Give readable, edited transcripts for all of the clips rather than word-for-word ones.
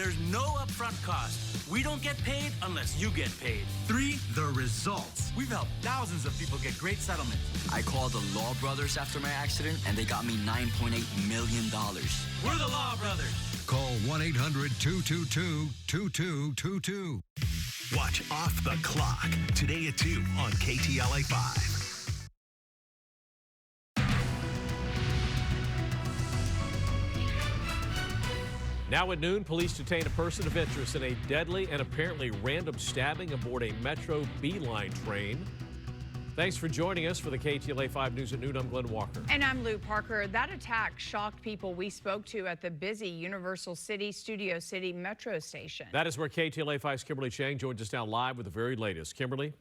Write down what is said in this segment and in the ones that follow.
there's no upfront cost. We don't get paid unless you get paid. 3, the results. We've helped thousands of people get great settlements. I called the Law Brothers after my accident, and they got me $9.8 million. We're the Law Brothers. Call 1-800-222-2222. Watch Off the Clock today at 2 on KTLA 5. Now at noon, police detain a person of interest in a deadly and apparently random stabbing aboard a Metro B-Line train. Thanks for joining us for the KTLA 5 News at Noon. I'm Glenn Walker. And I'm Lou Parker. That attack shocked people we spoke to at the busy Universal City, Studio City Metro station. That is where KTLA 5's Kimberly Chang joins us now live with the very latest. Kimberly?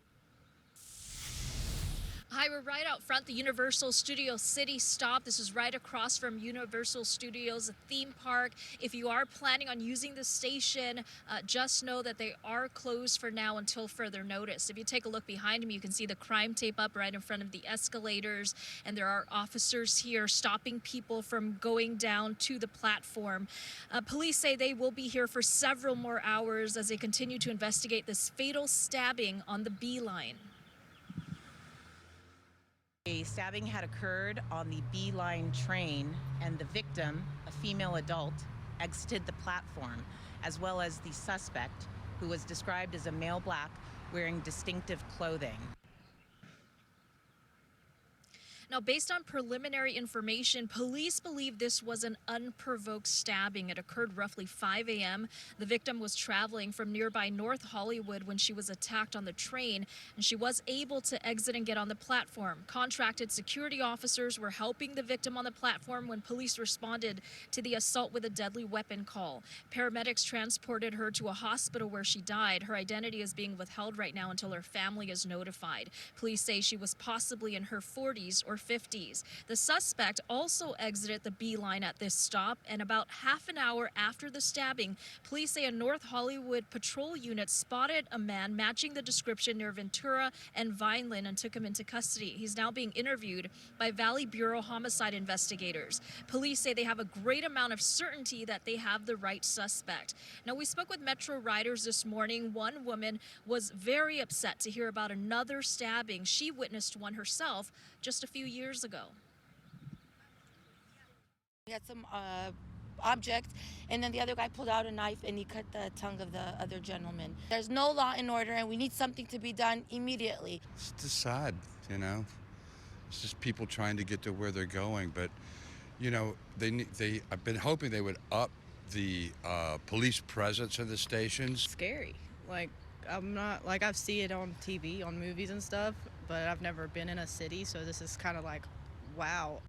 Hi, we're right out front, the Universal Studio City stop. This is right across from Universal Studios, a theme park. If you are planning on using the station, just know that they are closed for now until further notice. If you take a look behind me, you can see the crime tape up right in front of the escalators, and there are officers here stopping people from going down to the platform. Police say they will be here for several more hours as they continue to investigate this fatal stabbing on the B-Line. A stabbing had occurred on the B-Line train, and the victim, a female adult, exited the platform, as well as the suspect, who was described as a male black wearing distinctive clothing. Now, based on preliminary information, police believe this was an unprovoked stabbing. It occurred roughly 5 a.m. The victim was traveling from nearby North Hollywood when she was attacked on the train, and she was able to exit and get on the platform. Contracted security officers were helping the victim on the platform when police responded to the assault with a deadly weapon call. Paramedics transported her to a hospital where she died. Her identity is being withheld right now until her family is notified. Police say she was possibly in her 40s or 50s. The suspect also exited the B-Line at this stop, and about half an hour after the stabbing, police say a North Hollywood patrol unit spotted a man matching the description near Ventura and Vineland and took him into custody. He's now being interviewed by Valley Bureau homicide investigators. Police say they have a great amount of certainty that they have the right suspect. Now, we spoke with Metro riders this morning. One woman was very upset to hear about another stabbing. She witnessed one herself just a few years ago. We had some object, and then the other guy pulled out a knife and he cut the tongue of the other gentleman. There's no law and order, and we need something to be done immediately. It's just sad, you know. It's just people trying to get to where they're going, but you know, I've been hoping they would up the police presence in the stations. Scary. I've seen it on TV, on movies and stuff, but I've never been in a city, so this is kind of like, wow.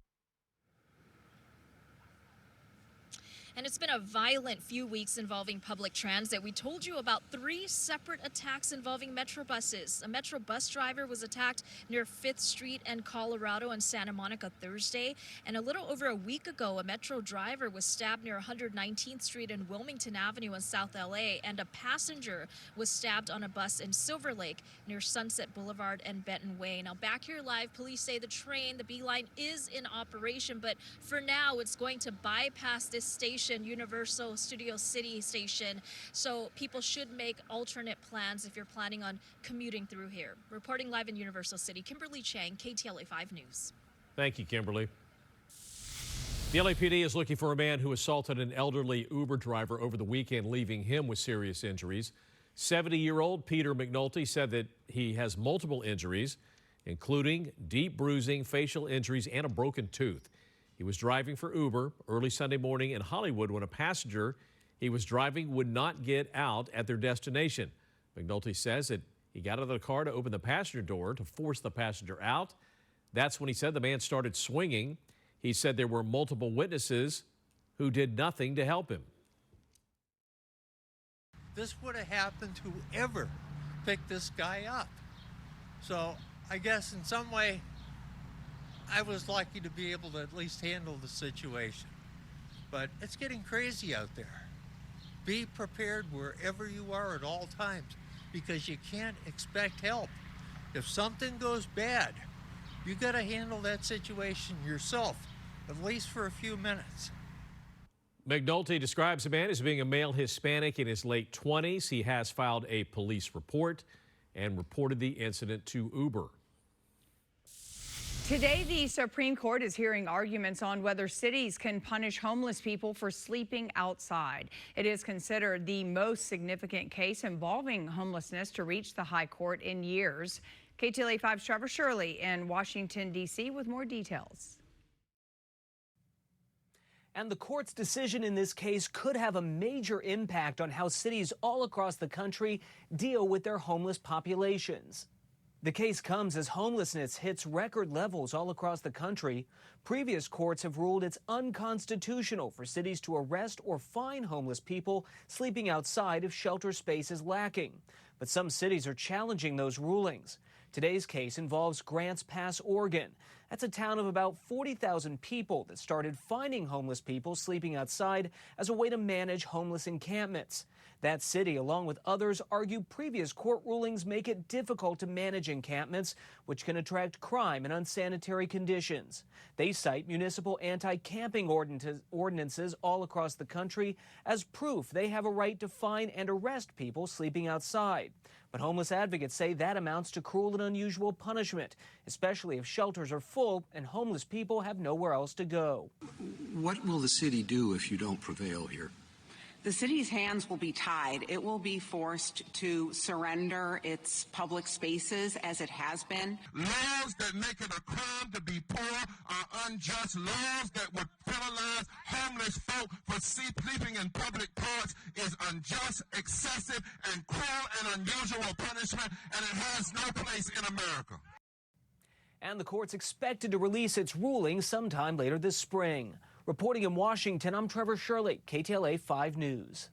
And it's been a violent few weeks involving public transit. We told you about 3 separate attacks involving Metro buses. A Metro bus driver was attacked near 5th Street and Colorado and Santa Monica Thursday. And a little over a week ago, a Metro driver was stabbed near 119th Street and Wilmington Avenue in South LA. And a passenger was stabbed on a bus in Silver Lake near Sunset Boulevard and Benton Way. Now, back here live, police say the train, the B-Line, is in operation. But for now, it's going to bypass this station, Universal Studio City station, so people should make alternate plans if you're planning on commuting through here. Reporting live in Universal City, Kimberly Chang, KTLA 5 News. Thank you, Kimberly. The LAPD is looking for a man who assaulted an elderly Uber driver over the weekend, leaving him with serious injuries. 70-year-old Peter McNulty said that he has multiple injuries, including deep bruising, facial injuries, and a broken tooth. He was driving for Uber early Sunday morning in Hollywood when a passenger he was driving would not get out at their destination. McNulty says that he got out of the car to open the passenger door to force the passenger out. That's when he said the man started swinging. He said there were multiple witnesses who did nothing to help him. This would have happened to whoever picked this guy up. So I guess in some way, I was lucky to be able to at least handle the situation. But it's getting crazy out there. Be prepared wherever you are at all times, because you can't expect help. If something goes bad, you got to handle that situation yourself, at least for a few minutes. McNulty describes the man as being a male Hispanic in his late 20s. He has filed a police report and reported the incident to Uber. Today, the Supreme Court is hearing arguments on whether cities can punish homeless people for sleeping outside. It is considered the most significant case involving homelessness to reach the High Court in years. KTLA 5's Trevor Shirley in Washington, D.C. with more details. And the court's decision in this case could have a major impact on how cities all across the country deal with their homeless populations. The case comes as homelessness hits record levels all across the country. Previous courts have ruled it's unconstitutional for cities to arrest or fine homeless people sleeping outside if shelter space is lacking. But some cities are challenging those rulings. Today's case involves Grants Pass, Oregon. That's a town of about 40,000 people that started fining homeless people sleeping outside as a way to manage homeless encampments. That city, along with others, argue previous court rulings make it difficult to manage encampments, which can attract crime and unsanitary conditions. They cite municipal anti-camping ordinances all across the country as proof they have a right to fine and arrest people sleeping outside. But homeless advocates say that amounts to cruel and unusual punishment, especially if shelters are full and homeless people have nowhere else to go. What will the city do if you don't prevail here? The city's hands will be tied. It will be forced to surrender its public spaces as it has been. Laws that make it a crime to be poor are unjust. Laws that would penalize homeless folk for sleeping in public parks is unjust, excessive, and cruel and unusual punishment, and it has no place in America. And the court's expected to release its ruling sometime later this spring. Reporting in Washington, I'm Trevor Shirley, KTLA 5 News.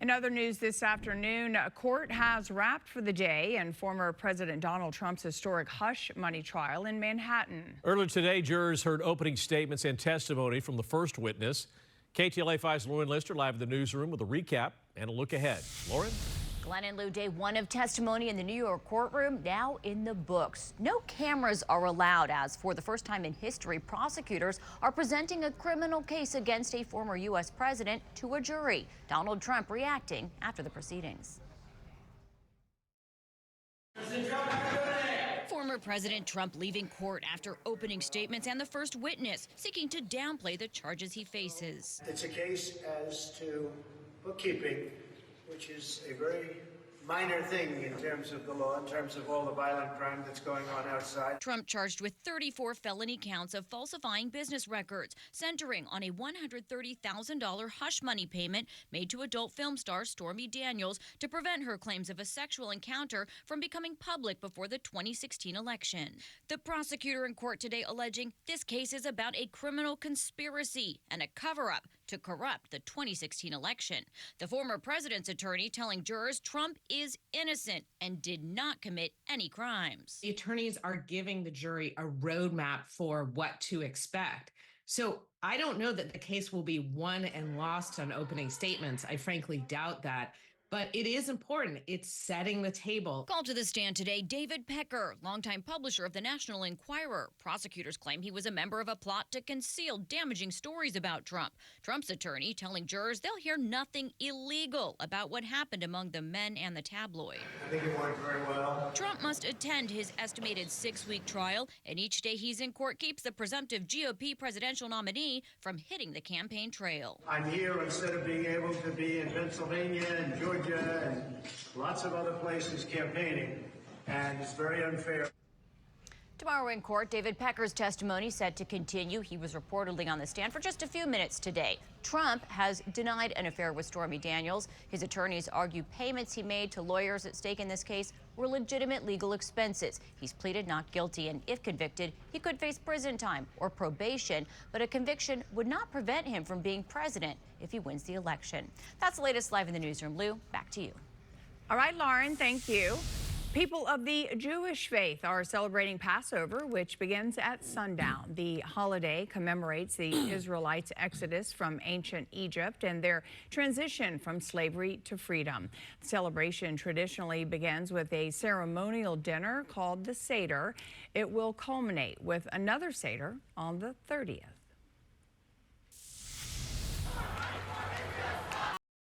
In other news this afternoon, a court has wrapped for the day in former President Donald Trump's historic hush money trial in Manhattan. Earlier today, jurors heard opening statements and testimony from the first witness. KTLA 5's Lauren Lister live in the newsroom with a recap and a look ahead. Lauren? Glenn and Lou, day one of testimony in the New York courtroom now in the books. No cameras are allowed as for the first time in history, prosecutors are presenting a criminal case against a former U.S. president to a jury. Donald Trump reacting after the proceedings. Former President Trump leaving court after opening statements and the first witness seeking to downplay the charges he faces. It's a case as to bookkeeping, which is a very minor thing in terms of the law, in terms of all the violent crime that's going on outside. Trump charged with 34 felony counts of falsifying business records, centering on a $130,000 hush money payment made to adult film star Stormy Daniels to prevent her claims of a sexual encounter from becoming public before the 2016 election. The prosecutor in court today alleging this case is about a criminal conspiracy and a cover-up to corrupt the 2016 election. The former president's attorney telling jurors Trump is innocent and did not commit any crimes. The attorneys are giving the jury a roadmap for what to expect. So I don't know that the case will be won and lost on opening statements. I frankly doubt that. But it is important. It's setting the table. Called to the stand today, David Pecker, longtime publisher of the National Enquirer. Prosecutors claim he was a member of a plot to conceal damaging stories about Trump. Trump's attorney telling jurors they'll hear nothing illegal about what happened among the men and the tabloid. I think it went very well. Trump must attend his estimated 6-week trial, and each day he's in court keeps the presumptive GOP presidential nominee from hitting the campaign trail. I'm here instead of being able to be in Pennsylvania and Georgia and lots of other places campaigning, and it's very unfair. Tomorrow in court, David Pecker's testimony set to continue. He was reportedly on the stand for just a few minutes today. Trump has denied an affair with Stormy Daniels. His attorneys argue payments he made to lawyers at stake in this case were legitimate legal expenses. He's pleaded not guilty, and if convicted, he could face prison time or probation, but a conviction would not prevent him from being president if he wins the election. That's the latest live in the newsroom. Lou, back to you. All right, Lauren, thank you. People of the Jewish faith are celebrating Passover, which begins at sundown. The holiday commemorates the Israelites' exodus from ancient Egypt and their transition from slavery to freedom. The celebration traditionally begins with a ceremonial dinner called the Seder. It will culminate with another Seder on the 30th.